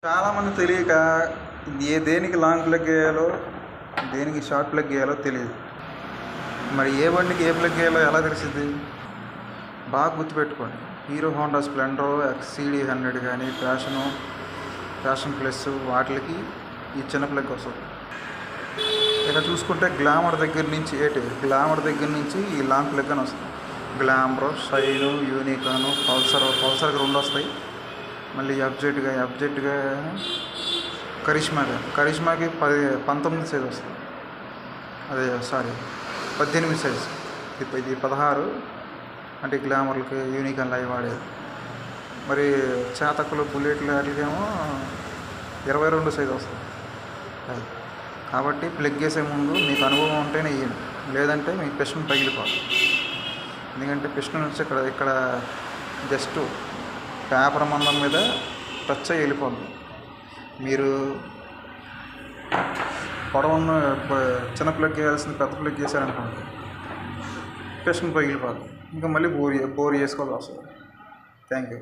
చాలామంది తెలియక దేనికి లాంగ్ ప్లగ్ వేయాలో, దేనికి షార్ట్ ప్లగ్ వేయాలో తెలియదు. మరి ఏ బండికి ఏ ప్లగ్ వేయాలో ఎలా తెలిసింది? బాగా గుర్తుపెట్టుకోండి. హీరో హోండా స్ప్లెండర్, XCD100 కానీ, ప్యాషన్ ప్లస్ వాటికి ఈ చిన్న ప్లగ్ వస్తుంది. ఇక చూసుకుంటే గ్లామర్ దగ్గర నుంచి ఈ లాంగ్ ప్లగ్ అని వస్తుంది. గ్లామర్, షైను, యూనికాను, పల్సర్కి 2 వస్తాయి. మళ్ళీ ఎఫ్జెడ్గా కరిష్మాకి 19 సైజ్ వస్తుంది. 18 సైజ్. ఇది 16 అంటే గ్లామర్లకి, యూనికాన్లు అవి వాడేది. మరి చేతకులు, బుల్లెట్లు వాటికేమో 22 సైజ్ వస్తుంది. కాబట్టి ప్లగ్ వేసే ముందు మీకు అనుభవం ఉంటేనే వేయండి, లేదంటే మీకు పిస్టన్ పగిలిపోతుంది. ఎందుకంటే పిస్టన్ వచ్చి ఇక్కడ జస్ట్ పేపర్ మందం మీద టచ్ అయ్యి వెళ్ళిపోతుంది. మీరు పొడవున్న చిన్న ప్లగ్ వేయాల్సిన పెద్ద ప్లగ్ వేసారనుకోండి, పిస్టన్ పగిలిపోతుంది. ఇంకా మళ్ళీ బోర్ చేసుకోవాల్సి వస్తుంది. Thank you.